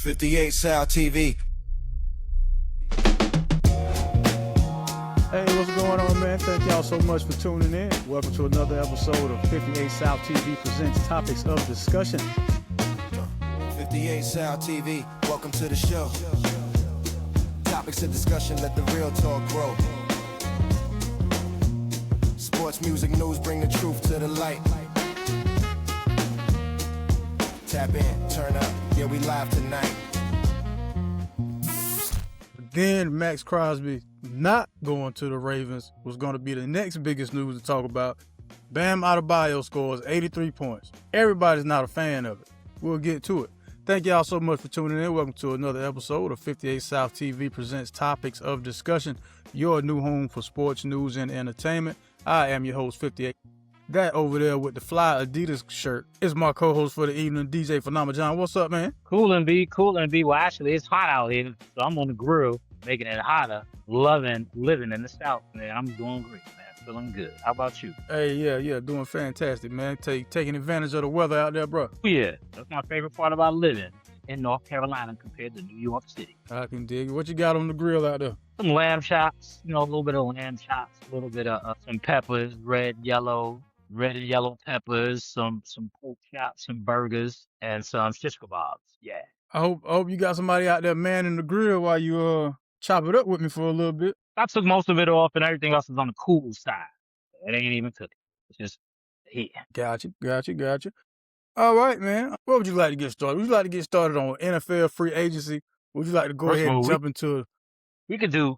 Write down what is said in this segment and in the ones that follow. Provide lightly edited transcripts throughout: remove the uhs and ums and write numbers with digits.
58South TV. Hey, what's going on, man? Thank y'all so much for tuning in. Welcome to another episode of 58South TV presents Topics of Discussion. 58South TV, welcome to the show. Topics of discussion, let the real talk grow. Sports, music, news, bring the truth to the light. Tap in, turn up, yeah, we live tonight. Again, Max Crosby not going to the Ravens was going to be the next biggest news to talk about. Bam Adebayo scores 83 points. Everybody's not a fan of it. We'll get to it. Thank y'all so much for tuning in. Welcome to another episode of 58 South TV presents Topics of Discussion, your new home for sports, news, and entertainment. I am your host, 58. That over there with the fly Adidas shirt is my co-host for the evening, DJ Phenomenon. What's up, man? Cool and be. Well, actually, it's hot out here, so I'm on the grill, making it hotter, living in the South, man. I'm doing great, man. Feeling good. How about you? Hey, yeah, doing fantastic, man. Taking advantage of the weather out there, bro. Yeah, that's my favorite part about living in North Carolina compared to New York City. I can dig it. What you got on the grill out there? Some lamb chops, a little bit of lamb chops, a little bit of some peppers, red and yellow peppers, some pork chops, some burgers, and some shish kebabs. Yeah. I hope you got somebody out there manning the grill while you chop it up with me for a little bit. I took most of it off, and everything else is on the cool side. It ain't even cooking. It's just here. Gotcha. All right, man. What would you like to get started? Would you like to get started on NFL free agency? Would you like to go ahead and jump into it? We could do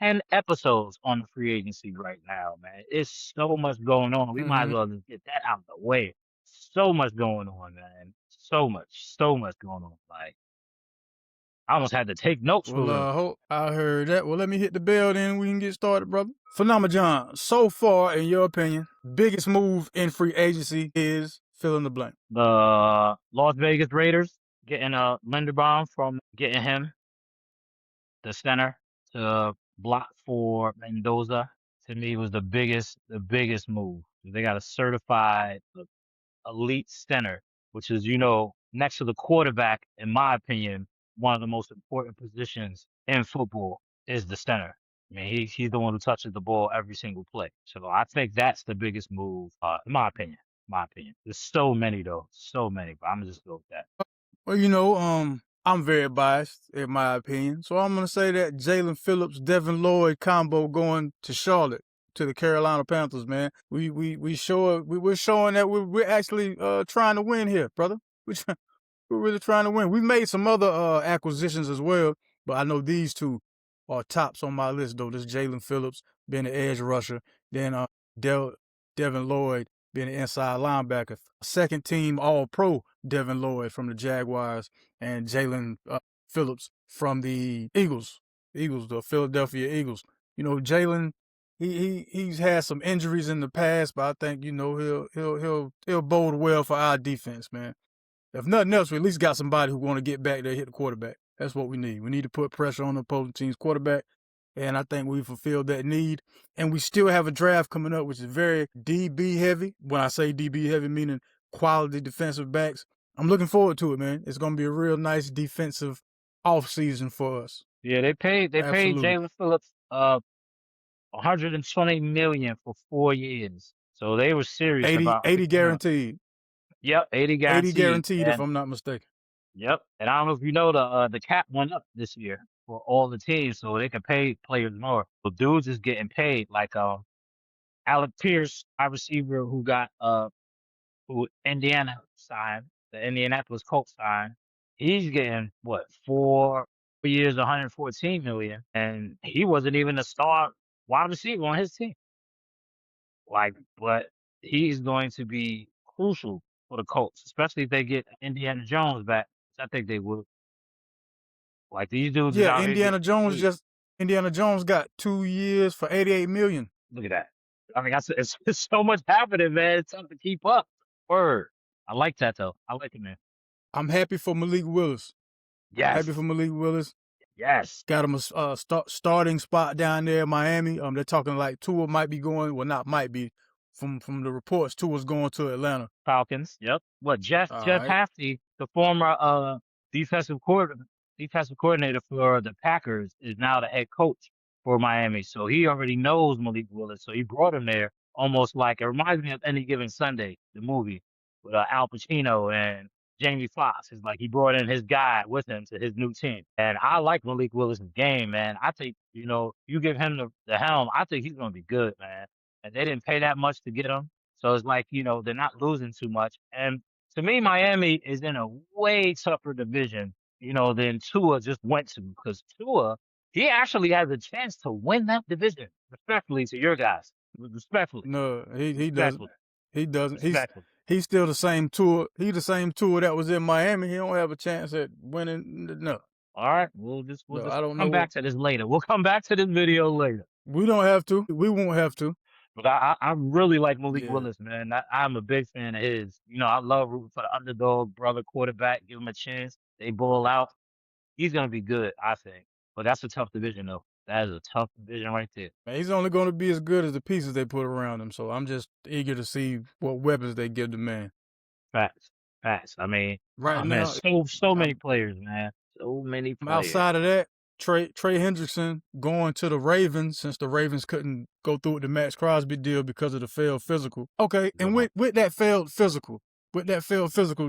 10 episodes on the free agency right now, man. It's so much going on. We might as well just get that out of the way. So much going on, man. So much going on. Like, I almost had to take notes for Well, I heard that. Well, let me hit the bell then. We can get started, brother. Phenomenon, so far, in your opinion, biggest move in free agency is fill in the blank. The Las Vegas Raiders getting a Linderbaum from getting him, the center, to block for Mendoza, to me was the biggest move. They got a certified elite center, which is, next to the quarterback, in my opinion, one of the most important positions in football is the center. I mean, he's the one who touches the ball every single play. So I think that's the biggest move, in my opinion. There's so many, but I'm gonna just go with that. Well, I'm very biased in my opinion, so I'm gonna say that Jalen Phillips, Devin Lloyd combo going to Charlotte, to the Carolina Panthers, man. We're showing that we're actually trying to win here, brother. We're really trying to win. We made some other acquisitions as well, but I know these two are tops on my list though. This Jalen Phillips being the edge rusher, then Devin Lloyd being the inside linebacker. Second team All-Pro Devin Lloyd from the Jaguars, and Jalen Phillips from the Eagles, the Philadelphia Eagles. Jalen, he's had some injuries in the past, but I think he'll bode well for our defense, man. If nothing else, we at least got somebody who want to get back there, hit the quarterback. That's what we need. We need to put pressure on the opposing team's quarterback, and I think we fulfilled that need. And we still have a draft coming up, which is very DB heavy. When I say DB heavy, meaning quality defensive backs. I'm looking forward to it, man. It's going to be a real nice defensive offseason for us. Yeah, they paid Jalen Phillips $120 million for 4 years. So they were serious about 80 guaranteed. Yep, 80 guaranteed. 80 guaranteed, if I'm not mistaken. Yep, and I don't know if you know the cap went up this year for all the teams, so they can pay players more. So dudes is getting paid like Alec Pierce, our receiver who Indiana signed, the Indianapolis Colts signed. He's getting 4 years, $114 million, and he wasn't even a star wide receiver on his team. But he's going to be crucial for the Colts, especially if they get Indiana Jones back. I think they will. Like these dudes. Yeah, Indiana Jones got 2 years for $88 million. Look at that. I mean, it's so much happening, man. It's tough to keep up. Word. I like that though. I like it, man. I'm happy for Malik Willis. Yes. Happy for Malik Willis. Yes. Got him a starting spot down there in Miami. They're talking like Tua might be going. Well, not might be. From the reports, Tua's going to Atlanta Falcons. Yep. Jeff Hafty, the former defensive coordinator for the Packers, is now the head coach for Miami. So he already knows Malik Willis. So he brought him there almost like, it reminds me of Any Given Sunday, the movie with Al Pacino and Jamie Foxx. It's like he brought in his guy with him to his new team. And I like Malik Willis' game, man. I think, you give him the helm, I think he's going to be good, man. And they didn't pay that much to get him. So it's like, they're not losing too much. And to me, Miami is in a way tougher division, than Tua just went to, because Tua, he actually has a chance to win that division. Respectfully to your guys. Respectfully. No, he doesn't. Respectfully. He doesn't. Respectfully. He's still the same Tua. He's the same Tua that was in Miami. He don't have a chance at winning. No. All right. We'll just I don't come know. back to this later. We'll come back to this video later. We don't have to. We won't have to. But I really like Malik Yeah. Willis, man. I'm a big fan of his. I love rooting for the underdog brother quarterback. Give him a chance. They ball out. He's gonna be good, I think. But that's a tough division, though. That is a tough division right there. Man, he's only going to be as good as the pieces they put around him. So I'm just eager to see what weapons they give the man. Facts. I mean, Right man, now, so many players, man. So many players. outside of that, Trey Hendrickson going to the Ravens, since the Ravens couldn't go through with the Max Crosby deal because of the failed physical. Okay, and with that failed physical,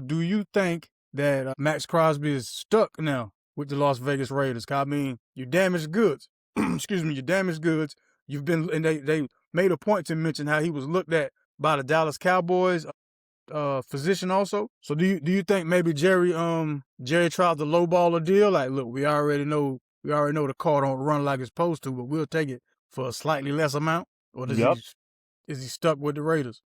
do you think that Max Crosby is stuck now with the Las Vegas Raiders? I mean, you damaged goods. Excuse me, you damaged goods. You've been, and they made a point to mention how he was looked at by the Dallas Cowboys physician also. So do you think maybe Jerry tried to lowball a deal? Like, look, we already know the car don't run like it's supposed to, but we'll take it for a slightly less amount? Or is he stuck with the Raiders?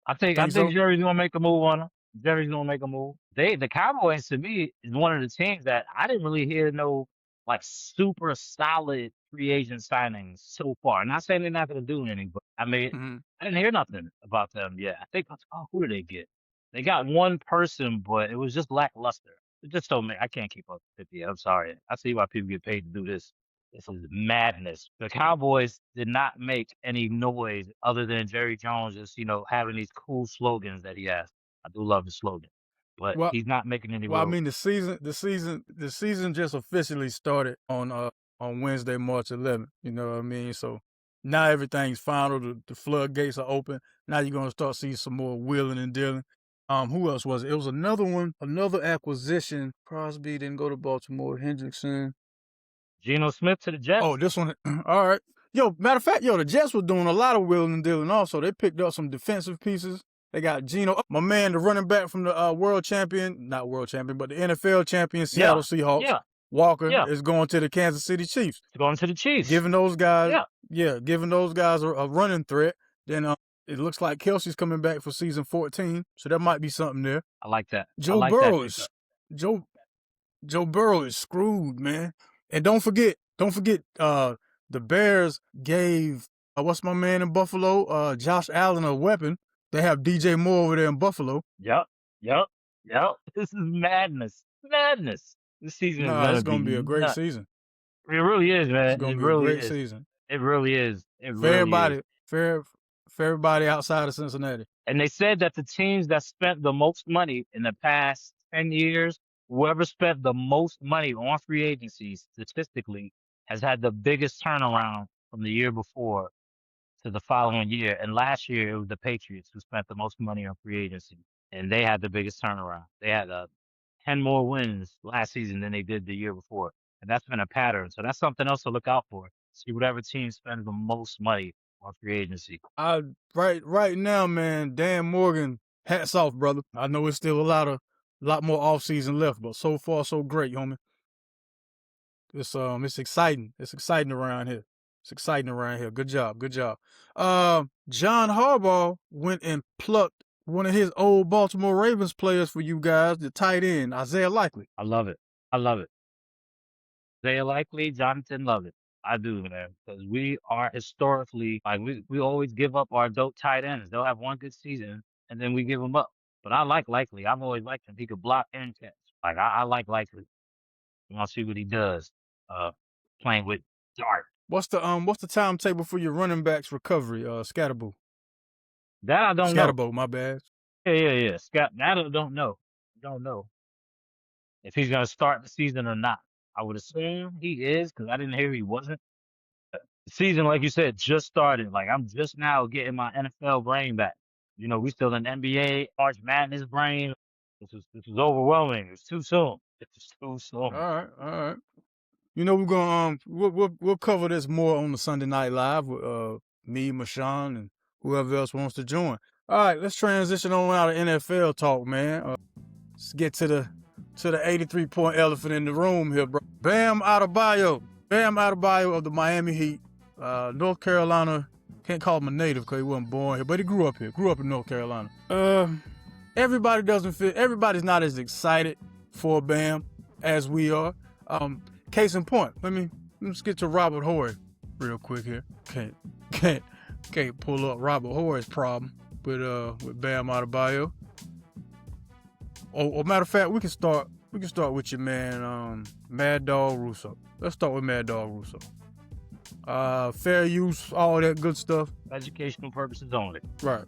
I think so? Jerry's gonna make a move on him. Jerry's gonna make a move. The Cowboys, to me, is one of the teams that I didn't really hear no like super solid free agent signings so far. Not saying they're not gonna do anything, but I mean, I didn't hear nothing about them yet. I think, who did they get? They got one person, but it was just lackluster. It just told me I can't keep up with 50. I'm sorry. I see why people get paid to do this. This is madness. The Cowboys did not make any noise other than Jerry Jones just, having these cool slogans that he has. I do love the slogan, but he's not making any. Well, I mean, the season just officially started on Wednesday, March 11th. You know what I mean? So now everything's final. The floodgates are open. Now you're gonna start seeing some more wheeling and dealing. Who else was it? It was another acquisition. Crosby didn't go to Baltimore. Hendrickson. Geno Smith to the Jets. Oh, this one. All right. Yo, matter of fact, the Jets were doing a lot of wheeling and dealing also. They picked up some defensive pieces. They got Geno, my man, the running back from the not world champion, but the NFL champion, Seattle Seahawks. Yeah. Walker is going to the Kansas City Chiefs. Going to the Chiefs. Giving those guys, giving those guys a running threat. Then it looks like Kelsey's coming back for season 14, so there might be something there. I like that. Joe Burrow is screwed, man. And don't forget, the Bears gave what's my man in Buffalo, Josh Allen, a weapon. They have DJ Moore over there in Buffalo. Yep. This is madness. This season is going to be a great season. It really is, man. It's going to be a great season. It really is. For everybody outside of Cincinnati. And they said that the teams that spent the most money in the past 10 years, whoever spent the most money on free agency statistically has had the biggest turnaround from the year before to the following year. And last year, it was the Patriots who spent the most money on free agency. And they had the biggest turnaround. They had 10 more wins last season than they did the year before. And that's been a pattern. So that's something else to look out for. See whatever team spends the most money on free agency. Right now, man, Dan Morgan, hats off, brother. I know it's still a lot more off season left, but so far so great, homie. It's exciting. It's exciting around here. Good job. John Harbaugh went and plucked one of his old Baltimore Ravens players for you guys, the tight end, Isaiah Likely. I love it. Isaiah Likely, Jonathan love it. I do, man, because we are historically, like, we always give up our dope tight ends. They'll have one good season, and then we give them up. But I like Likely. I've always liked him. He could block and catch. Like, I like Likely. I want to see what he does playing with Dart. What's the timetable for your running backs recovery, Scatterboo? That I don't know. Scatterbo, my bad. Yeah. That I don't know. if he's going to start the season or not. I would assume he is because I didn't hear he wasn't. The season, like you said, just started. Like I'm just now getting my NFL brain back. We still in NBA March Madness brain. This was overwhelming. It's too soon. It's too All soon. right, all right. We're gonna we'll cover this more on the Sunday Night Live with me, Mashawn, and whoever else wants to join. All right, let's transition on out of NFL talk, man. Let's get to the 83-point elephant in the room here, bro. Bam Adebayo of the Miami Heat, North Carolina. Can't call him a native because he wasn't born here, but he grew up here. Grew up in North Carolina. Everybody's not as excited for Bam as we are. Case in point, let's get to Robert Horry real quick here. Can't pull up Robert Horry's problem with Bam Adebayo. Or matter of fact, we can start with your man, Mad Dog Russo. Let's start with Mad Dog Russo. Fair use, all that good stuff. Educational purposes only. Right.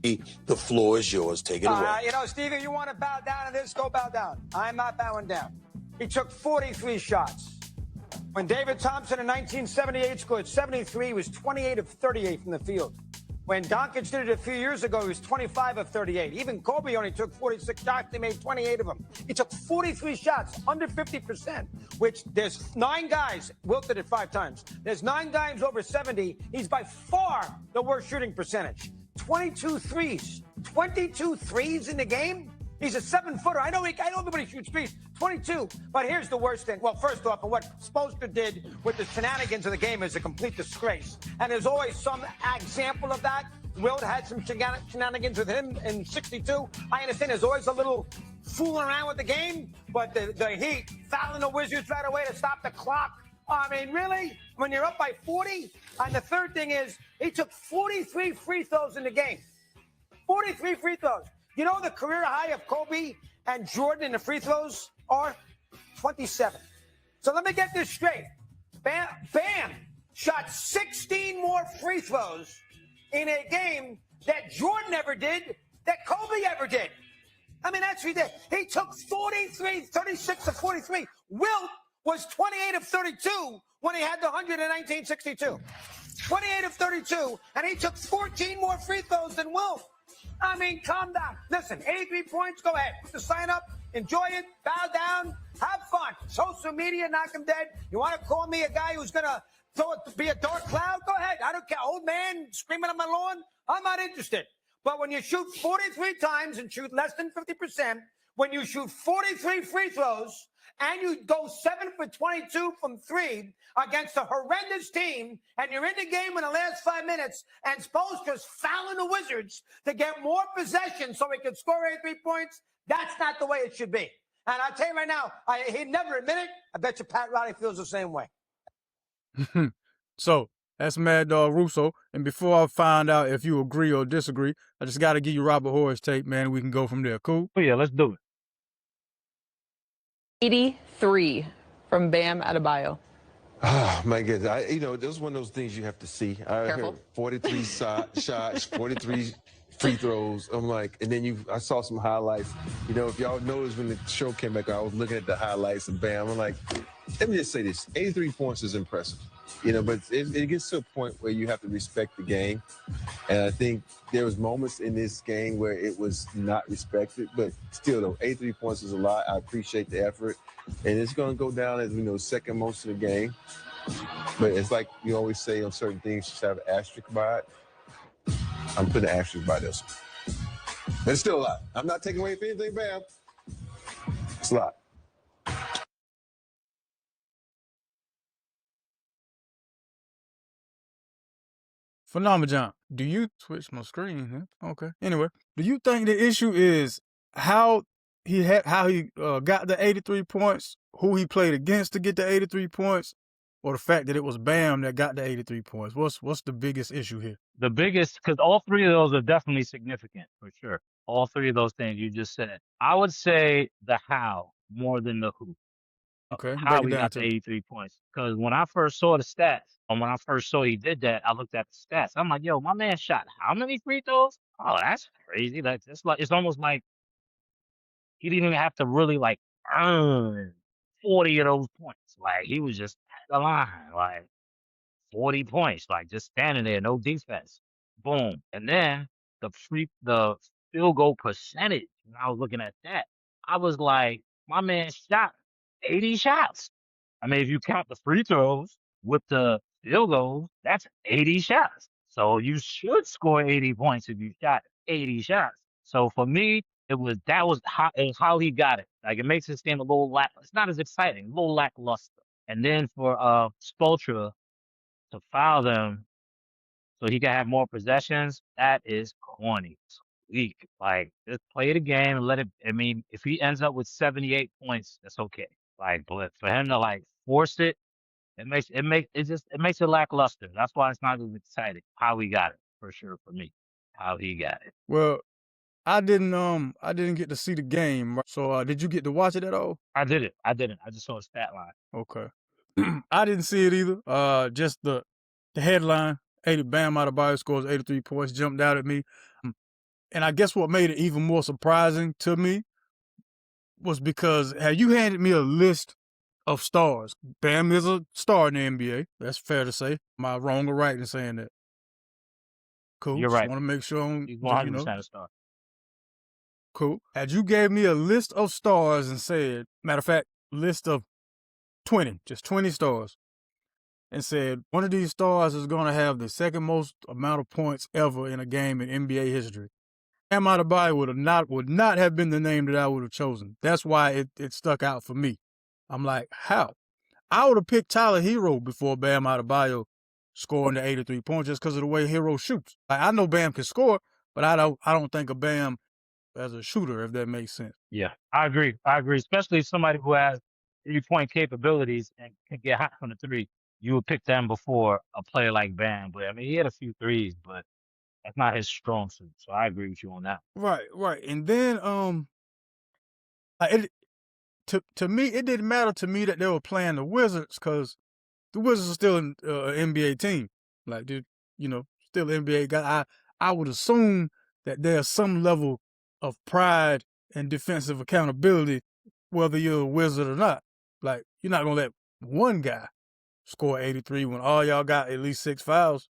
The floor is yours. Take it away. Stevie, you want to bow down to this? Go bow down. I'm not bowing down. He took 43 shots. When David Thompson in 1978 scored 73, he was 28 of 38 from the field. When Doncic did it a few years ago, he was 25 of 38. Even Kobe only took 46 shots. They made 28 of them. He took 43 shots, under 50%, which there's 9 guys. Wilt did it 5 times. There's 9 guys over 70. He's by far the worst shooting percentage. 22 threes. 22 threes in the game? He's a 7-footer. I know everybody shoots threes. 22. But here's the worst thing. Well, first off, what Spoelstra did with the shenanigans of the game is a complete disgrace. And there's always some example of that. Wilt had some shenanigans with him in 62. I understand there's always a little fooling around with the game. But the Heat fouling the Wizards right away to stop the clock. I mean, really? When you're up by 40? And the third thing is, he took 43 free throws in the game. 43 free throws. You know the career high of Kobe and Jordan in the free throws are 27. So let me get this straight. Bam shot 16 more free throws in a game that Jordan ever did, that Kobe ever did. I mean, that's ridiculous. He took 36 of 43. Wilt was 28 of 32 when he had the 100 in 1962. 28 of 32, and he took 14 more free throws than Wilt. I mean, calm down. Listen, 83 points, go ahead. Put the sign up, enjoy it, bow down, have fun. Social media, knock him dead. You want to call me a guy who's going to be a dark cloud? Go ahead. I don't care. Old man screaming on my lawn? I'm not interested. But when you shoot 43 times and shoot less than 50%, when you shoot 43 free throws, and you go 7 for 22 from 3 against a horrendous team, and you're in the game in the last 5 minutes, and Spoelstra's fouling the Wizards to get more possession so he can score 83 points, that's not the way it should be. And I'll tell you right now, he'd never admit it. I bet you Pat Riley feels the same way. So, that's Mad Dog Russo. And before I find out if you agree or disagree, I just got to give you Robert Horry's take, man. We can go from there. Cool? Oh, yeah, let's do it. 83 from Bam Adebayo. Oh, my goodness. This is one of those things you have to see. I Careful. heard 43 shots, 43 free throws. I'm like, and then I saw some highlights. If y'all noticed when the show came back, I was looking at the highlights and Bam. I'm like, let me just say this. 83 points is impressive. But it gets to a point where you have to respect the game. And I think there was moments in this game where it was not respected, but still though, 83 points is a lot. I appreciate the effort. And it's going to go down as, second most of the game. But it's like you always say on certain things, just have an asterisk by it. I'm putting an asterisk by this one. But it's still a lot. I'm not taking away from anything, Bam. It's a lot. Phenomenon. Do you switch my screen? Huh? Okay. Anyway, do you think the issue is how he got the 83 points, who he played against to get the 83 points, or the fact that it was Bam that got the 83 points? What's the biggest issue here? The biggest, because all 3 of those are definitely significant, for sure. All 3 of those things you just said. I would say the how more than the who. Okay. How he got the 83 points. Because when I first saw the stats, and when I first saw he did that, I looked at the stats. I'm like, yo, my man shot how many free throws? Oh, that's crazy. It's almost like he didn't even have to really like earn 40 of those points. Like he was just at the line, like 40 points, like just standing there, no defense. Boom. And then the field goal percentage, when I was looking at that, I was like, my man shot 80 shots. I mean, if you count the free throws with the field goals, that's 80 shots. So you should score 80 points if you shot 80 shots. So for me, it was how he got it. Like it makes this game a little it's not as exciting, a little lackluster. And then for Spoelstra to foul them so he can have more possessions, that is corny. It's weak. Like just play the game and let it. I mean, if he ends up with 78 points, that's okay. Like, but for him to like force it, it makes it lackluster. That's why it's not as exciting. How he got it for sure for me. How he got it. Well, I didn't get to see the game. So did you get to watch it at all? I didn't. I just saw a stat line. Okay. I didn't see it either. Just the headline, Bam Adebayo scores 83 points, jumped out at me. And I guess what made it even more surprising to me was because had you handed me a list of stars, Bam is a star in the NBA. That's fair to say. Am I wrong or right in saying that? Cool. You're Just right. want to make sure He's 100% a star. Cool. Had you gave me a list of stars and said, matter of fact, list of 20, just 20 stars, and said one of these stars is going to have the second most amount of points ever in a game in NBA history, Bam Adebayo would not have been the name that I would have chosen. That's why it stuck out for me. I'm like, how? I would have picked Tyler Hero before Bam Adebayo scoring the 83 points just because of the way Hero shoots. Like, I know Bam can score, but I don't think of Bam as a shooter, if that makes sense. Yeah, I agree. Especially somebody who has 3-point capabilities and can get hot from the three. You would pick them before a player like Bam. But I mean, he had a few threes, but that's not his strong suit. So I agree with you on that. Right. And then to me, it didn't matter to me that they were playing the Wizards because the Wizards are still an NBA team. Like, still an NBA guy. I would assume that there's some level of pride and defensive accountability, whether you're a Wizard or not. Like, you're not going to let one guy score 83 when all y'all got at least 6 fouls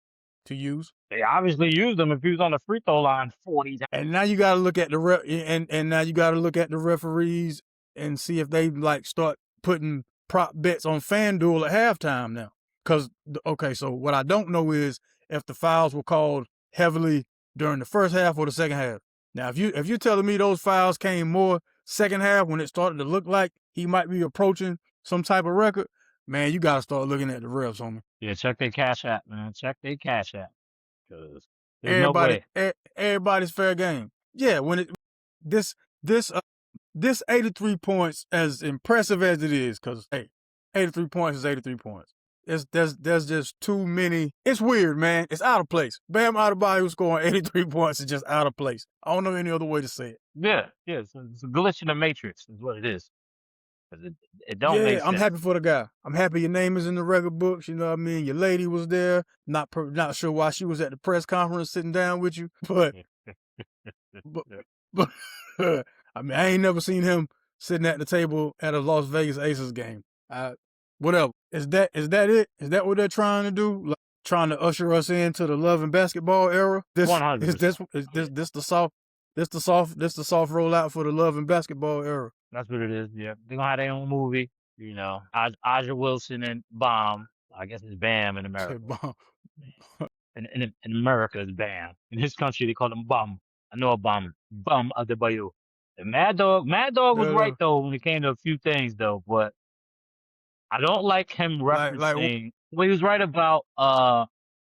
to use. They obviously used him if he was on the free throw line 40 times. And now you got to look at now you got to look at the referees and see if they like start putting prop bets on FanDuel at halftime now. Because, okay, so what I don't know is if the fouls were called heavily during the first half or the second half. Now, if you're telling me those fouls came more second half when it started to look like he might be approaching some type of record, man, you got to start looking at the refs, homie. Yeah, check their cash app, man. Check their cash app. Because there's no way. Everybody's fair game. Yeah, when this 83 points, as impressive as it is, because, hey, 83 points is 83 points. There's just too many. It's weird, man. It's out of place. Bam Adebayo scoring 83 points is just out of place. I don't know any other way to say it. Yeah. It's a glitch in the matrix is what it is. It don't make sense. I'm happy for the guy. I'm happy your name is in the record books. You know what I mean? Your lady was there. Not sure why she was at the press conference sitting down with you, but I mean, I ain't never seen him sitting at the table at a Las Vegas Aces game. Whatever. Is that it? Is that what they're trying to do? Like, trying to usher us into the love and basketball era? 100%. This the soft rollout for the love and basketball era. That's what it is. Yeah, they're gonna have their own movie. You know, Aja Wilson and Bomb. I guess it's Bam in America. Bomb. In America, it's Bam. In his country, they call him Bum. I know a Bum. Bum Adebayo. And Mad Dog was right though when it came to a few things though, but I don't like him referencing. Well, he was right about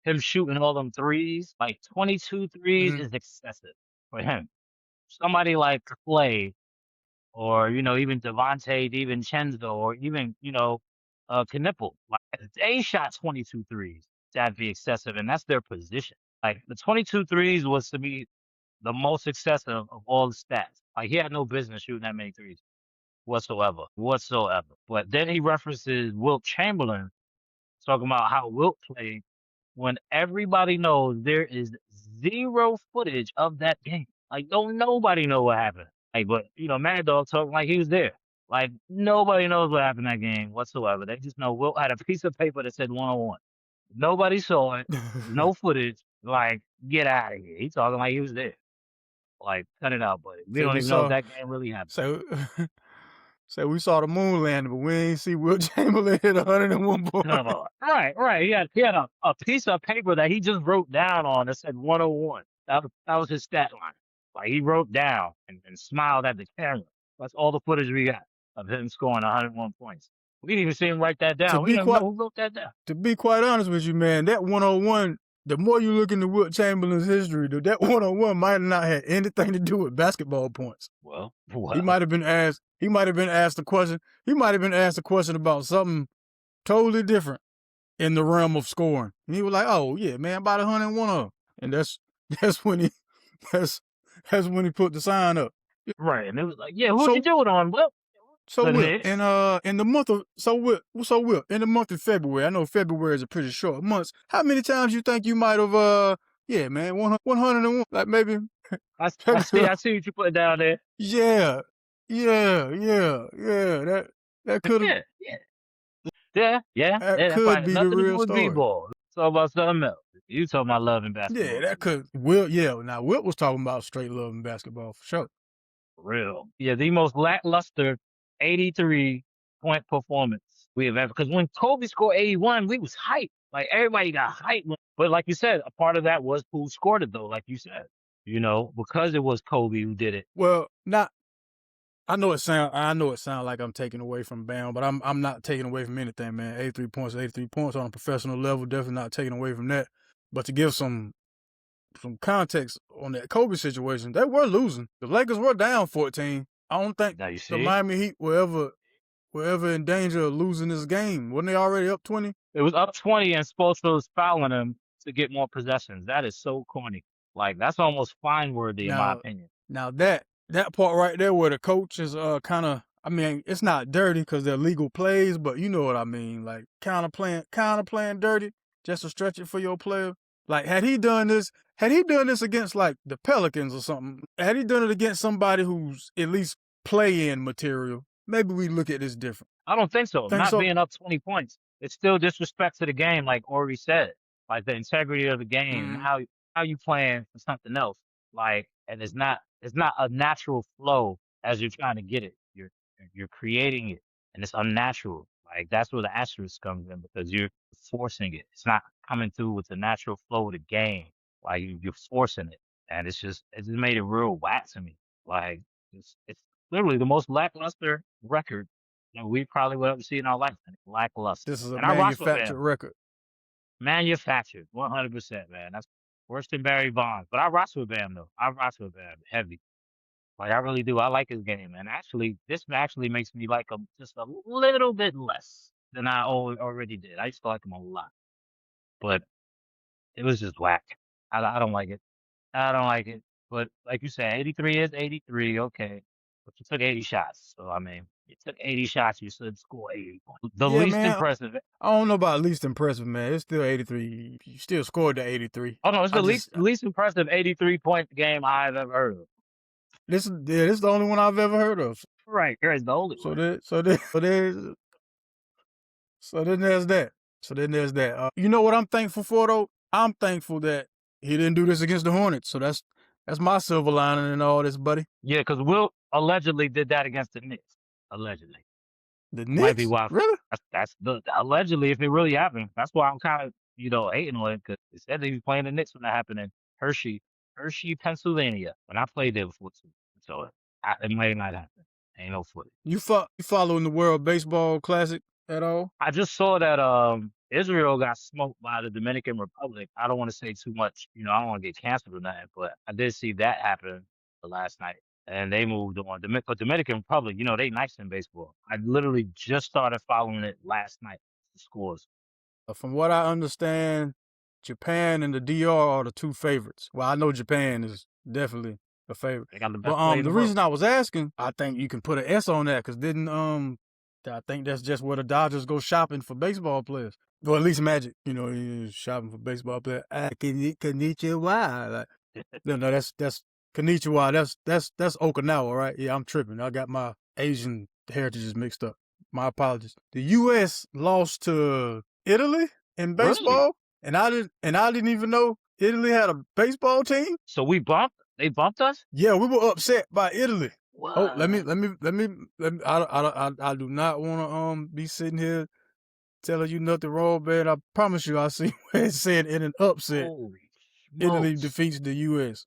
him shooting all them threes. Like 22 threes is excessive for him. Somebody like Clay, or even Devontae DiVincenzo, or even Knipple. Like they shot 22 threes. That'd be excessive, and that's their position. Like the 22 threes was to me the most excessive of all the stats. Like he had no business shooting that many threes whatsoever. But then he references Wilt Chamberlain, talking about how Wilt played when everybody knows there is zero footage of that game. Like don't nobody know what happened. Like, but Mad Dog talking like he was there. Like nobody knows what happened in that game whatsoever. They just know Wilt had a piece of paper that said 101. Nobody saw it. No footage. Like, get out of here. He talking like he was there. Like, cut it out, buddy. We Say don't we even know if saw. that game really happened. So, say we saw the moon landing, but we ain't see Wilt Chamberlain hit 101 points. Right. He had a piece of paper that he just wrote down on that said 101. That was his stat line. Like he wrote down and smiled at the camera. That's all the footage we got of him scoring 101 points. We didn't even see him write that down. We didn't know who wrote that down. To be quite honest with you, man, that 101, the more you look into Wilt Chamberlain's history, that 101 might have not had anything to do with basketball points. Well. He might have been asked a question. He might have been asked a question about something totally different in the realm of scoring. And he was like, "Oh yeah, man, about 101 of them." And that's when he put the sign up. Right, and it was like, "Yeah, who'd you do it on?" Well, So Wilt, in the month of in the month of February, I know February is a pretty short month. How many times you think you might have 101, like maybe? I see what you put down there. Yeah. That could have. Yeah. That could be the real story. B-ball. It's all about something else. You talking about love and basketball. Yeah, that could. Wilt, now Wilt was talking about straight love and basketball for sure. For real. Yeah, the most lackluster 83-point performance we have ever. Because when Kobe scored 81, we was hyped. Like everybody got hyped. But like you said, a part of that was who scored it though. Like you said, because it was Kobe who did it. Well, I know it sound like I'm taking away from Bam, but I'm not taking away from anything, man. 83 points on a professional level, definitely not taking away from that. But to give some context on that Kobe situation, they were losing. The Lakers were down 14. I don't think the Miami Heat were ever in danger of losing this game. Wasn't they already up 20? It was up 20 and Spoelstra was fouling them to get more possessions. That is so corny. Like, that's almost fine-worthy in my opinion. Now that part right there where the coach is kind of, I mean, it's not dirty because they're legal plays, but you know what I mean. Like, kind of playing dirty just to stretch it for your player. Like, had he done this against, like, the Pelicans or something, had he done it against somebody who's at least play-in material, maybe we look at this different. I don't think so. Being up 20 points, it's still disrespect to the game, like Ori said. Like, the integrity of the game, how you playing for something else. Like, and it's not a natural flow as you're trying to get it. You're creating it, and it's unnatural. Like, that's where the asterisk comes in because you're forcing it. It's not coming through with the natural flow of the game. Like, you're forcing it, and it just made it real whack to me. Like, it's literally the most lackluster record we probably will ever see in our lifetime. Lackluster. This is a manufactured record. Manufactured, 100%, man. That's worse than Barry Bonds. But I rock with Bam though. I rock with Bam heavy. Like, I really do. I like his game, and this actually makes me like him just a little bit less than I already did. I used to like him a lot, but it was just whack. I don't like it. I don't like it. But like you said, 83 is 83. Okay, but you took 80 shots, so I mean, you took 80 shots. You should score 80 points. The least impressive. I don't know about least impressive, man. It's still 83. You still scored the 83. Oh no, it's the least impressive 83-point game I've ever heard of. This is the only one I've ever heard of. Right, it's the only one. So then there's that. You know what I'm thankful for though? I'm thankful that he didn't do this against the Hornets. So that's my silver lining in all this, buddy. Yeah, because Wilt allegedly did that against the Knicks. Allegedly. The Knicks? Might be why. Really? That's the allegedly, if it really happened. That's why I'm kind of hating on it because it said they was playing the Knicks when that happened in Hershey, Pennsylvania. When I played there before too, so it might not happen. Ain't no footage. You following the World Baseball Classic at all? I just saw that Israel got smoked by the Dominican Republic. I don't want to say too much. I don't want to get canceled or nothing, but I did see that happen last night. And they moved on. But Dominican Republic, they nice in baseball. I literally just started following it last night, the scores. From what I understand, Japan and the DR are the two favorites. Well, I know Japan is definitely a favorite. They got the best but the reason I was asking, I think you can put an S on that because I think that's just where the Dodgers go shopping for baseball players. Or at least Magic, he's shopping for baseball players. Konnichiwa. Like, no, that's Konnichiwa, that's Okinawa, right? Yeah, I'm tripping. I got my Asian heritages mixed up. My apologies. The U.S. lost to Italy in Really? baseball, and I didn't even know Italy had a baseball team. So they bumped us? Yeah, we were upset by Italy. What? Oh, let me. I do not want to be sitting here telling you nothing wrong, man. I promise you, I see where it said in an upset, Holy Italy smokes. defeats the U.S.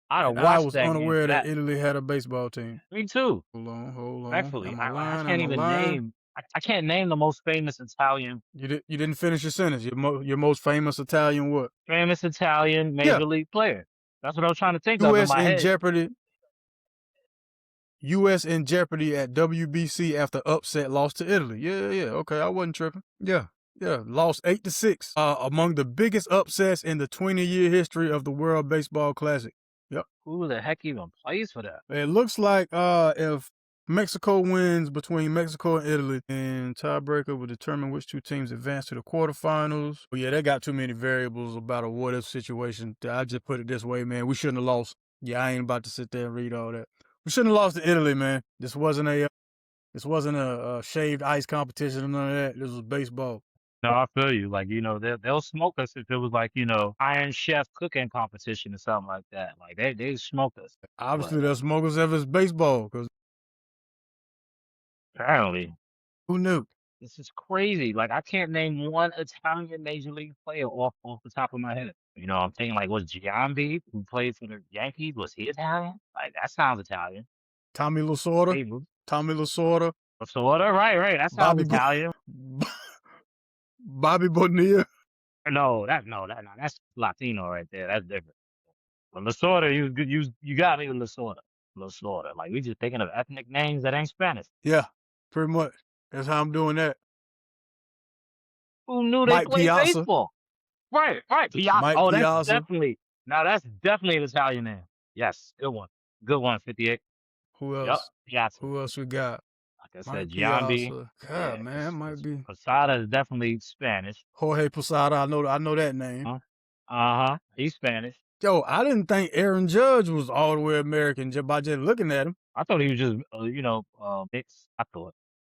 I'd have And I watched was that game unaware for that that. Italy had a baseball team. Me too. Hold on. Respectfully. Am I I lying? can't Am I even lying? name. I can't name the most famous Italian. You didn't finish your sentence. Your most famous Italian what? Famous Italian major league player. That's what I was trying to think of in U.S. my in head. jeopardy. U.S. in jeopardy at WBC after upset loss to Italy. Yeah. Okay, I wasn't tripping. Yeah. Lost 8-6. Among the biggest upsets in the 20-year history of the World Baseball Classic. Yep. Who the heck even plays for that? It looks like if Mexico wins between Mexico and Italy, and tiebreaker will determine which two teams advance to the quarterfinals. But yeah, they got too many variables about a what-if situation. I just put it this way, man. We shouldn't have lost. Yeah, I ain't about to sit there and read all that. We shouldn't have lost to Italy, man. This wasn't a shaved ice competition or none of that. This was baseball. No, I feel you. Like, they'll smoke us if it was like, Iron Chef cooking competition or something like that. Like they smoke us. Obviously, they'll smoke us if it's baseball, because Apparently. who knew? This is crazy. Like I can't name one Italian major league player off the top of my head. I'm thinking like was Giambi who played for the Yankees? Was he Italian? Like that sounds Italian. Tommy Lasorda. Lasorda, right. That sounds Italian. Bobby Bonilla. No, that's Latino right there. That's different. But Lasorda, you got me with Lasorda. Like we just thinking of ethnic names that ain't Spanish. Yeah, pretty much. That's how I'm doing that. Who knew they played baseball? Right. Piazza. Mike That's Piazza. that's definitely an Italian name. Yes, good one, 58. Who else? Yep, Piazza. Who else we got? Like I Mike said, Giambi. Piazza. God, man, it might be. Posada is definitely Spanish. Jorge Posada, I know that name. He's Spanish. Yo, I didn't think Aaron Judge was all the way American just by just looking at him. I thought he was just, mixed. I thought.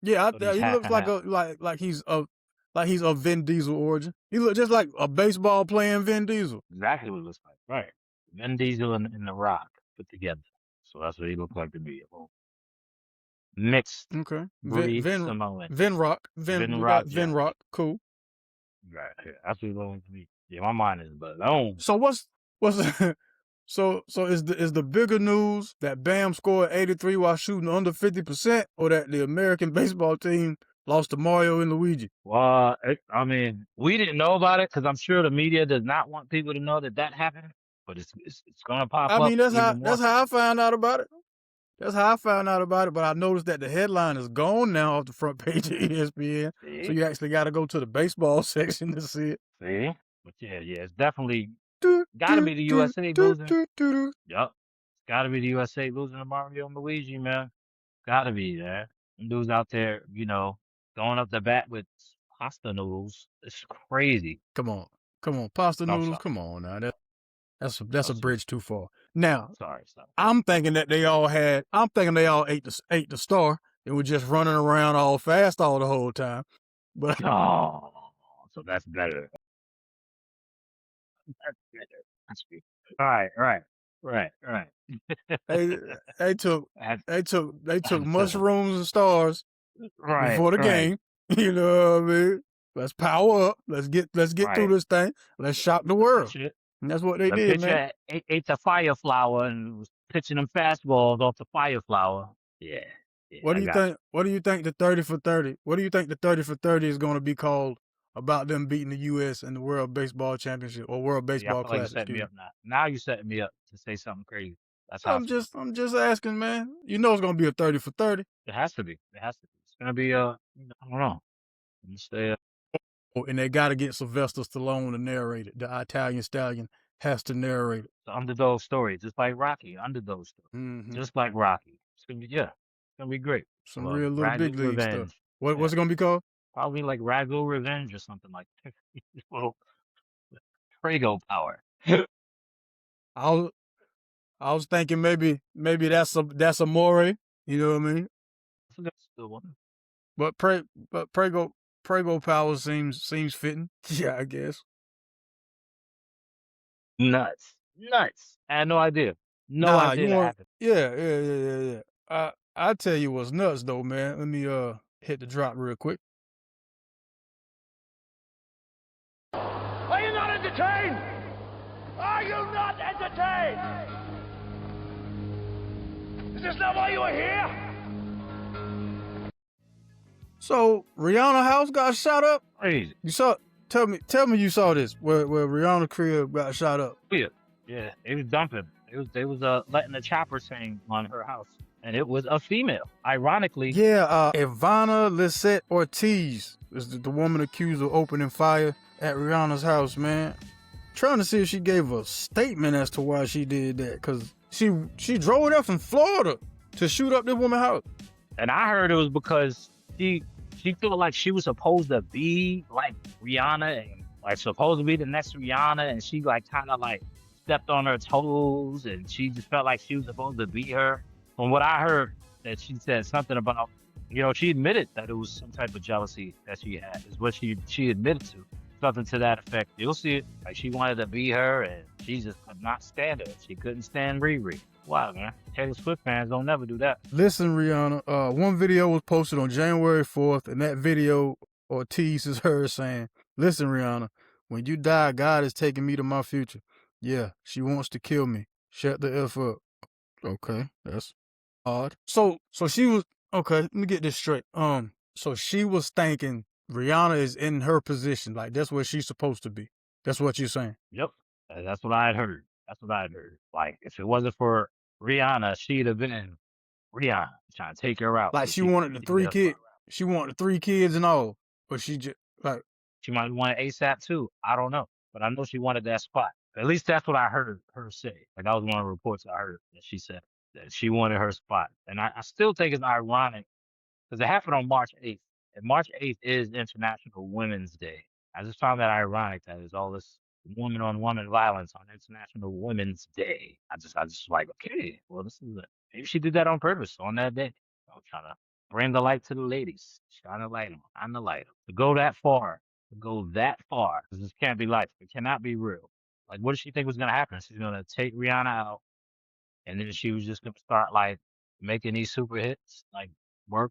Yeah, he looks like he's of Vin Diesel origin. He looks just like a baseball playing Vin Diesel. Exactly what it looks like. Right. Vin Diesel and The Rock put together. So that's what he looked like to me. Mixed. Okay. Samoan. Vin Rock. Cool. Right. Yeah, that's what he looked like to me. Yeah, my mind is blown. So what's so is the bigger news that Bam scored 83 while shooting under 50%, or that the American baseball team lost to Mario and Luigi? Well, we didn't know about it because I'm sure the media does not want people to know that happened. But it's gonna pop up. I mean, that's how I found out about it. But I noticed that the headline is gone now off the front page of ESPN. See? So you actually got to go to the baseball section to see it. See? But yeah, it's definitely got to be the USA losing. Yup. It's got to be the USA losing to Mario and Luigi, man. Got to be, man. Them dudes out there, going up the bat with pasta noodles. It's crazy. Come on. Pasta noodles. Come on now. That's a bridge too far. Now, sorry. I'm thinking that they all ate the star and were just running around all fast all the whole time. But so that's better. That's good. Right. they took mushrooms and stars before the game. You know what I mean? Let's power up. Let's get through this thing. Let's shock the world. And that's what they did, man. Ate the fire flower and was pitching them fastballs off the fire flower. Yeah. What do you think? What do you think the 30 for 30? What do you think the 30 for 30 is going to be called about them beating the U.S. in the World Baseball Championship or World Baseball Classic? Like you're setting me up now. You're setting me up to say something crazy. That's how I'm just asking, man. You know it's going to be a 30 for 30. It has to be. It's going to be I don't know. And they got to get Sylvester Stallone to narrate it. The Italian Stallion has to narrate it. The underdog story, just like Rocky. Underdog story, just like Rocky. It's gonna be great. Some real little big league stuff. What's it gonna be called? Probably like Ragu Revenge or something like that. Little Prego power. I was thinking maybe that's a more. You know what I mean? That's a good one. But Prego Power seems fitting. Yeah, I guess. Nuts. Nuts. I had no idea. No Nah, you idea that want? happened. Yeah. I tell you what's nuts though, man. Let me hit the drop real quick. Are you not entertained? Are you not entertained? Is this not why you are here? So Rihanna house got shot up. Crazy. You saw? Tell me you saw this where Rihanna crib got shot up. Yeah. It was dumping. They was letting the chopper sing on her house, and it was a female. Ironically. Yeah, Ivana Lisette Ortiz is the woman accused of opening fire at Rihanna's house, man. Trying to see if she gave a statement as to why she did that, because she drove there from Florida to shoot up this woman's house. And I heard it was because she felt like she was supposed to be like Rihanna and like supposed to be the next Rihanna, and she like kind of like stepped on her toes, and she just felt like she was supposed to be her. From what I heard, that she said something about, she admitted that it was some type of jealousy that she had, is what she admitted to. Something to that effect. You'll see it. Like she wanted to be her, and she just could not stand her. She couldn't stand Riri. Wow, man. Taylor Swift fans don't never do that. Listen, Rihanna, one video was posted on January 4th, and that video, Ortiz is her saying, "Listen, Rihanna, when you die, God is taking me to my future. Yeah, she wants to kill me. Shut the F up." Okay, that's odd. So she was, okay, let me get this straight. So she was thinking Rihanna is in her position, like that's where she's supposed to be. That's what you're saying. Yep. That's what I had heard. Like, if it wasn't for Rihanna, she'd have been Rihanna trying to take her out. Like she wanted the three kids. She wanted 3 kids and all, but she just like she might have wanted ASAP too. I don't know, but I know she wanted that spot. At least that's what I heard her say. Like that was one of the reports I heard that she said that she wanted her spot, and I still think it's ironic because it happened on March 8th, and March 8th is International Women's Day. I just found that ironic that there's all this woman on woman violence on International Women's Day. I just like, okay, well, this is maybe she did that on purpose on that day. I'm trying to bring the light to the ladies, shine the light on the light. To go that far, because this can't be life. It cannot be real. Like, what did she think was gonna happen? She's gonna take Rihanna out, and then she was just gonna start like making these super hits, like work.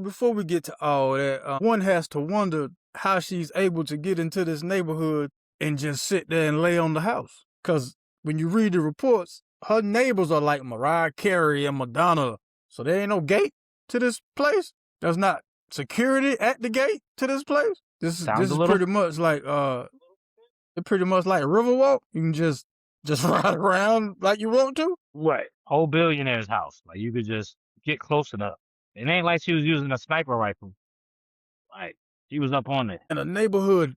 before we get to all that, one has to wonder how she's able to get into this neighborhood and just sit there and lay on the house. Because when you read the reports, her neighbors are like Mariah Carey and Madonna. So there ain't no gate to this place. There's not security at the gate to this place. This is pretty much like Riverwalk. You can just ride around like you want to. Right. Whole billionaire's house. Like you could just get close enough. It ain't like she was using a sniper rifle. Like she was up on it. In a neighborhood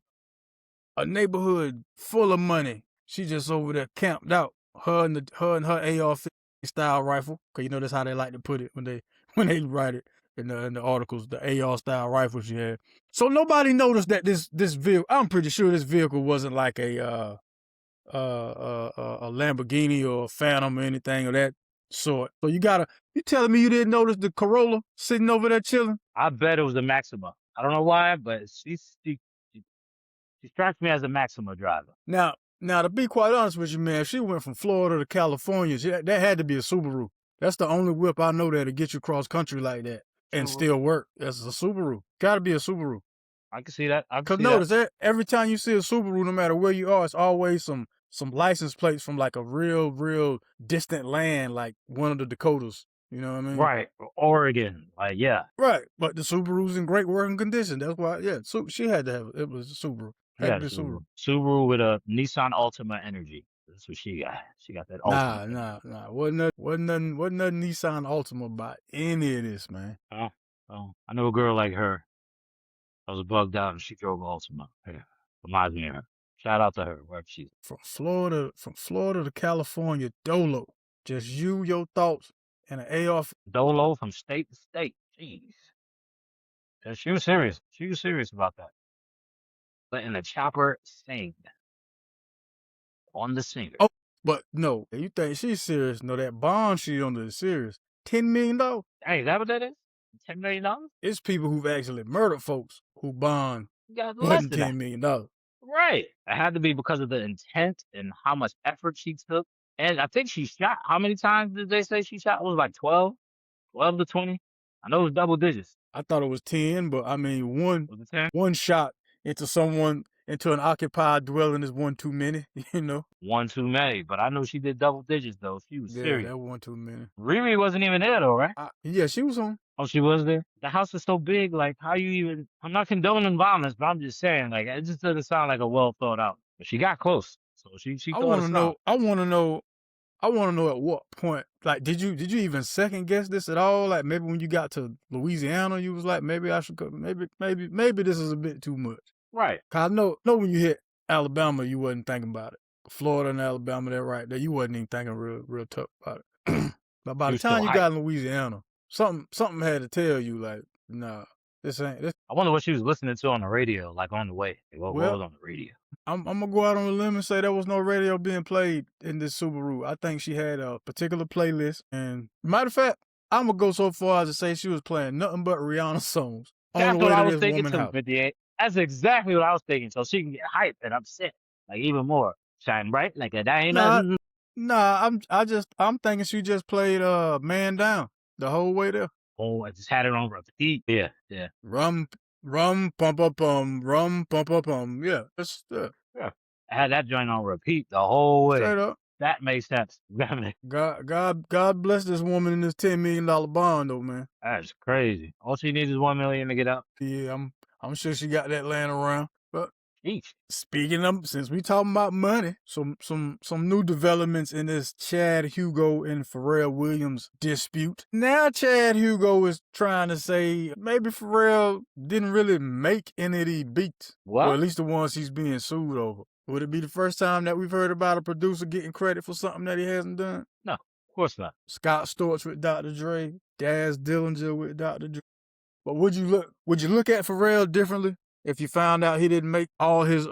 full of money. She just over there camped out. Her and her AR-50 style rifle. Cause that's how they like to put it when they write it in the articles. The AR style rifle she had. So nobody noticed that this vehicle. I'm pretty sure this vehicle wasn't like a Lamborghini or a Phantom or anything of that sort. So you telling me you didn't notice the Corolla sitting over there chilling? I bet it was a Maxima. I don't know why, but she strikes me as a Maxima driver. Now, to be quite honest with you, man, if she went from Florida to California, that had to be a Subaru. That's the only whip I know that'll get you cross country like that and still work. That's a Subaru. Gotta be a Subaru. I can see that. Because notice that every time you see a Subaru, no matter where you are, it's always some license plates from like a real distant land, like one of the Dakotas. You know what I mean? Right. Oregon. Like, yeah. Right. But the Subaru's in great working condition. That's why, yeah. So she had to have it. It was a Subaru. Had to be a Subaru. Subaru with a Nissan Altima Energy. That's what she got. She got that Altima. Nah. Wasn't nothing Nissan Altima about any of this, man. Oh, I know a girl like her. I was bugged out and she drove Altima. Yeah. Reminds me of her. Shout out to her, wherever she's from Florida to California, Dolo. Just you, your thoughts, and an AR. Dolo from state to state. Jeez. Yeah, she was serious. She was serious about that. Letting the chopper sing. on the singer. Oh, but no, you think she's serious? No, that bond she under is serious. $10 million. Hey, is that what that is? $10 million? It's people who've actually murdered folks who bond You got more less than than that. $10 million. Right. It had to be because of the intent and how much effort she took. And I think she shot. How many times did they say she shot? It was like 12? 12 to 20? I know it was double digits. I thought it was 10, but I mean, Was it 10? one shot into an occupied dwelling is one too many, you know? One too many. But I know she did double digits, though. She was Yeah, serious. that one too many. Riri wasn't even there, though, right? Yeah, she was on. Oh, she was there? The house is so big. Like, how you even. I'm not condoning violence, but I'm just saying, like, it just doesn't sound like a well thought out. But she got close. So she I thought want it to know. out. I want to know at what point, like, did you even second guess this at all? Like, maybe when you got to Louisiana, you was like, maybe I should go. Maybe this is a bit too much. Right. Cause I know when you hit Alabama, you wasn't thinking about it. Florida and Alabama, they're right there. You wasn't even thinking real tough about it. But by the time you got in Louisiana, something had to tell you, like, nah, this ain't this. I wonder what she was listening to on the radio, like on the way. What was on the radio? I'm gonna go out on a limb and say there was no radio being played in this Subaru. I think she had a particular playlist, and matter of fact, I'm gonna go so far as to say she was playing nothing but Rihanna songs. That's what I was thinking too, 58. That's exactly what I was thinking. So she can get hyped and upset, like even more. Shine bright like a diamond. Nah, I'm thinking she just played Man Down the whole way there. Oh, I just had it on repeat. Yeah. Rum pum pum pum, rum pum pum pum. Yeah, Yeah. I had that joint on repeat the whole way. Straight up. That makes sense. God bless this woman in this $10 million bond though, man. That's crazy. All she needs is $1 million to get out. Yeah, I'm sure she got that laying around. But Each. speaking of, since we talking about money, some new developments in this Chad Hugo and Pharrell Williams dispute. Now Chad Hugo is trying to say maybe Pharrell didn't really make any of these beats. What? Or at least the ones he's being sued over. Would it be the first time that we've heard about a producer getting credit for something that he hasn't done? No, of course not. Scott Storch with Dr. Dre, Daz Dillinger with Dr. Dre. But would you look at Pharrell differently if you found out he didn't make all his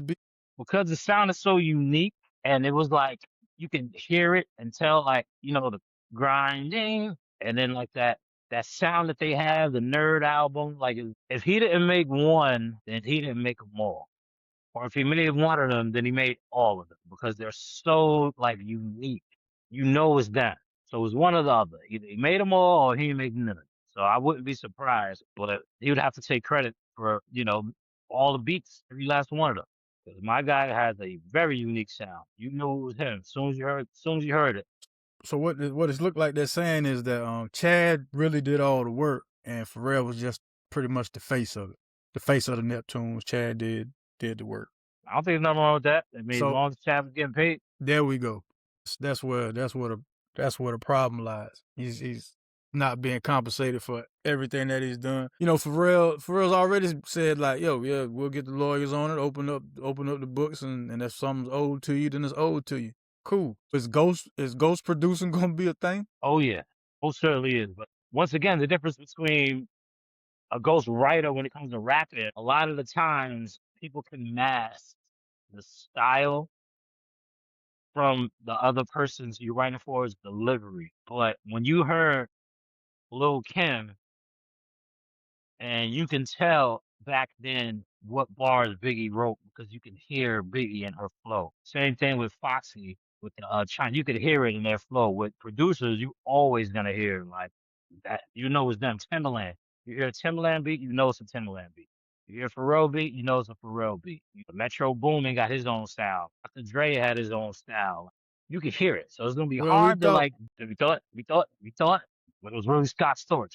beats? Because the sound is so unique, and it was like you can hear it and tell, like, the grinding, and then like that sound that they have, the Nerd album. Like, if he didn't make one, then he didn't make them all. Or if he made one of them, then he made all of them, because they're so like unique. It's them. So it was one or the other. Either he made them all or he didn't make none of them. So I wouldn't be surprised, but he would have to take credit for, all the beats, every last one of them. Because my guy has a very unique sound. You knew it was him as soon as you heard it. So what it looked like they're saying is that Chad really did all the work and Pharrell was just pretty much the face of it. The face of the Neptunes. Chad did the work. I don't think there's nothing wrong with that. I mean, as long as Chad was getting paid. There we go. That's where the problem lies. He's not being compensated for everything that he's done. Pharrell's already said, like, yo, yeah, we'll get the lawyers on it, open up the books, and if something's owed to you, then it's owed to you. Cool. Is Ghost producing gonna be a thing? Oh yeah, most certainly is. But once again, the difference between a ghost writer when it comes to rapping, a lot of the times people can mask the style from the other person's you're writing for's delivery. But when you heard Lil' Kim, and you can tell back then what bars Biggie wrote, because you can hear Biggie in her flow. Same thing with Foxy with the China. You could hear it in their flow. With producers, you always gonna hear like that. It's them. Timbaland. You hear a Timbaland beat, it's a Timbaland beat. You hear a Pharrell beat, it's a Pharrell beat. Metro Boomin got his own style. Dr. Dre had his own style. You can hear it, so it's gonna be hard to like. We thought, but it was really Scott Storch.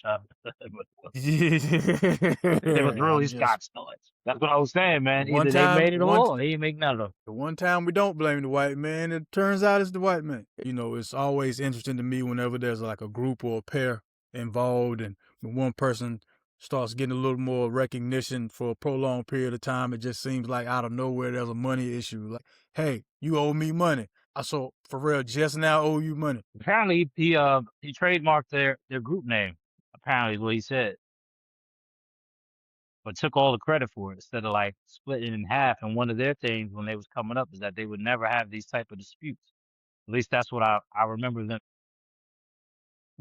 It was really Scott Storch. That's what I was saying, man. Either they made it or he didn't make none of them. The one time we don't blame the white man, it turns out it's the white man. It's always interesting to me whenever there's like a group or a pair involved, and when one person starts getting a little more recognition for a prolonged period of time, it just seems like out of nowhere there's a money issue. Like, hey, you owe me money. I saw Pharrell just now owe you money. Apparently, he trademarked their group name. Apparently, is what he said. but took all the credit for it instead of like splitting in half. And one of their things when they was coming up is that they would never have these type of disputes. At least that's what I remember them.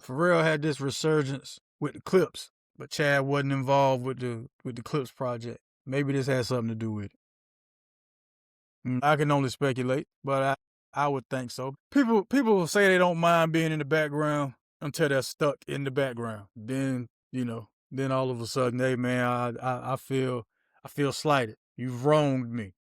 Pharrell had this resurgence with the Clips, but Chad wasn't involved with the Clips project. Maybe this has something to do with it. I can only speculate, but I would think so. People say they don't mind being in the background until they're stuck in the background. Then, then all of a sudden, hey man, I feel slighted. You've wronged me.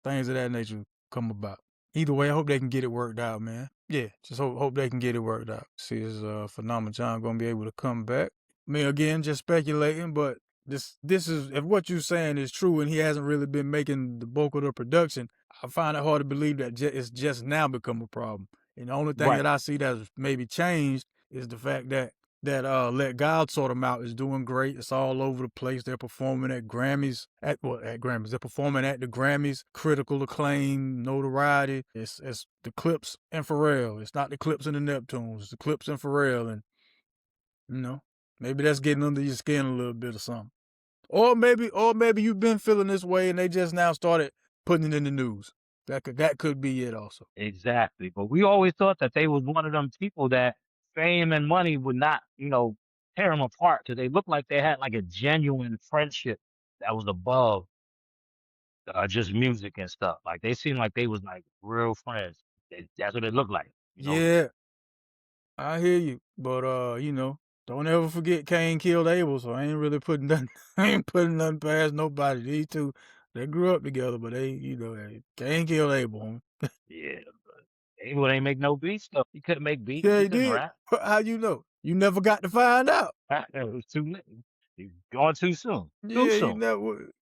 Things of that nature come about. Either way, I hope they can get it worked out, man. Yeah, just hope they can get it worked out. See, is Phenomenal John gonna be able to come back? I mean, again, just speculating, but this is, if what you're saying is true and he hasn't really been making the bulk of the production, I find it hard to believe that it's just now become a problem. And the only thing that I see that's maybe changed is the fact that Let God Sort Them Out is doing great. It's all over the place. They're performing at Grammys. At Grammys. They're performing at the Grammys. Critical acclaim, notoriety. It's the Clips and Pharrell. It's not the Clips and the Neptunes. It's the Clips and Pharrell. And, maybe that's getting under your skin a little bit or something. Or maybe you've been feeling this way and they just now started putting it in the news. That could be it also. Exactly. But we always thought that they was one of them people that fame and money would not, tear them apart, because they looked like they had like a genuine friendship that was above just music and stuff. Like they seemed like they was like real friends. That's what it looked like. Yeah, I hear you, but don't ever forget Cain killed Abel. So I ain't really putting nothing. I ain't putting nothing past nobody. These two, they grew up together, but Cain killed Abel. Yeah, but Abel ain't make no beats though. He couldn't make beats. Yeah, He he couldn't did. rap. How you know? You never got to find out. It was too late. He gone too soon. Too Yeah, soon. you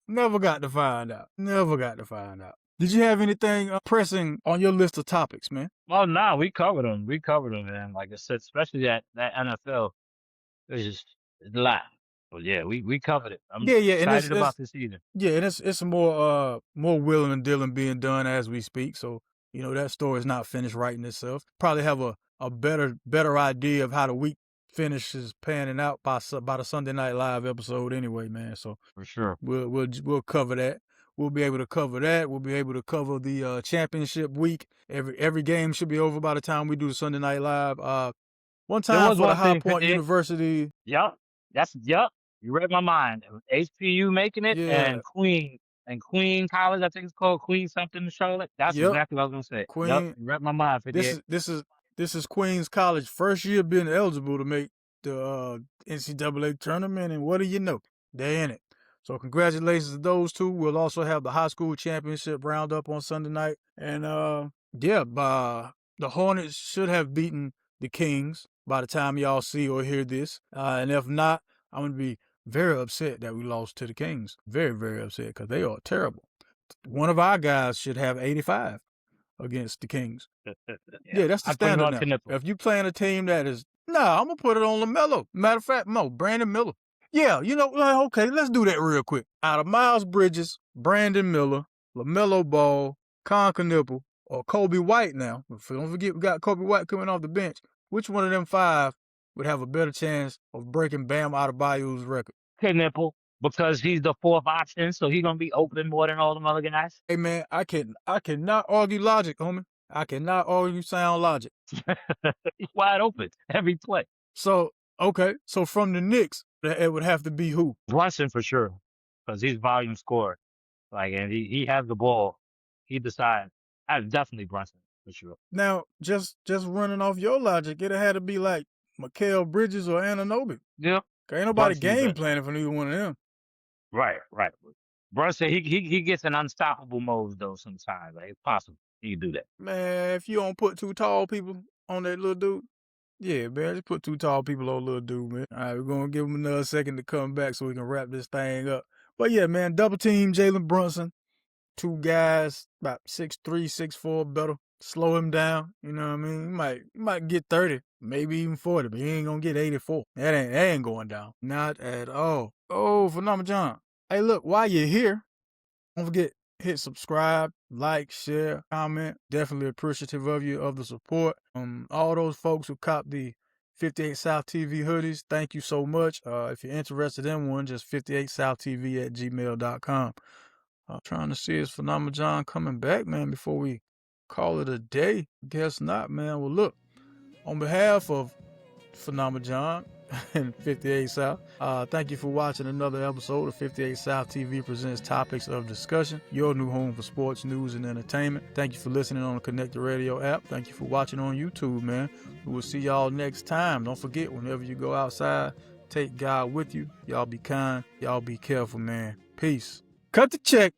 never got to find out. Never got to find out. Did you have anything pressing on your list of topics, man? Well, nah, we covered them. We covered them, man. Like I said, especially that NFL. It's a lot. But yeah, we covered it. I'm excited about this season. Yeah, and it's more willing and dealing being done as we speak. So that story is not finished writing itself. Probably have a better idea of how the week finishes panning out by the Sunday Night Live episode anyway, man. So for sure we'll cover that. We'll be able to cover that. We'll be able to cover the championship week. Every game should be over by the time we do the Sunday Night Live. One time for the High Point University. Yup. You read my mind. HPU making it, and Queen College, I think it's called Queen something in Charlotte. That's exactly what I was gonna say. Queen. Yep. You read my mind. 58. This is Queens College first year being eligible to make the NCAA tournament, and what do you know? They're in it. So congratulations to those two. We'll also have the high school championship roundup on Sunday night, and the Hornets should have beaten the Kings by the time y'all see or hear this. And if not, I'm going to be very upset that we lost to the Kings. Very, very upset, because they are terrible. One of our guys should have 85 against the Kings. Yeah, that's the standard now. If you playing a team that is, I'm going to put it on LaMelo. Matter of fact, Brandon Miller. Yeah, okay, let's do that real quick. Out of Miles Bridges, Brandon Miller, LaMelo Ball, Con Knipple, or Kobe White now. Don't forget we got Kobe White coming off the bench. Which one of them five would have a better chance of breaking Bam Adebayo's record? Knipple, because he's the fourth option, so he's gonna be open more than all them other guys. Hey man, I cannot argue logic, homie. I cannot argue sound logic. He's wide open every play. So from the Knicks, it would have to be who? Brunson for sure, because he's volume scorer. And he has the ball. He decides. Definitely Brunson for sure. Now, just running off your logic, it'd have to be like Mikal Bridges or Anunoby. Yep. Ain't nobody game planning for neither one of them. Right. Brunson, he gets an unstoppable mode though sometimes. Like, it's possible he can do that. Man, if you don't put two tall people on that little dude, yeah, man, just put two tall people on little dude, man. All right, we're going to give him another second to come back so we can wrap this thing up. But yeah, man, double team Jalen Brunson. Two guys about 6'3", 6'4", better. Slow him down, you know what I mean? He might get 30, maybe even 40, but he ain't going to get 84. That ain't going down. Not at all. Oh, Phenomenal John. Hey, look, while you're here, don't forget, hit subscribe, like, share, comment. Definitely appreciative of you, of the support. All those folks who copped the 58 South TV hoodies. Thank you so much. If you're interested in one, just 58southtv@gmail.com. I'm trying to see is Phenomenal John coming back, man, before we call it a day. Guess not, man. Well, look, on behalf of Phenomenal John and 58 South, thank you for watching another episode of 58 South TV presents Topics of Discussion, your new home for sports, news, and entertainment. Thank you for listening on the Connected Radio app. Thank you for watching on YouTube, man. We will see y'all next time. Don't forget, whenever you go outside, take God with you. Y'all be kind. Y'all be careful, man. Peace. Cut the check.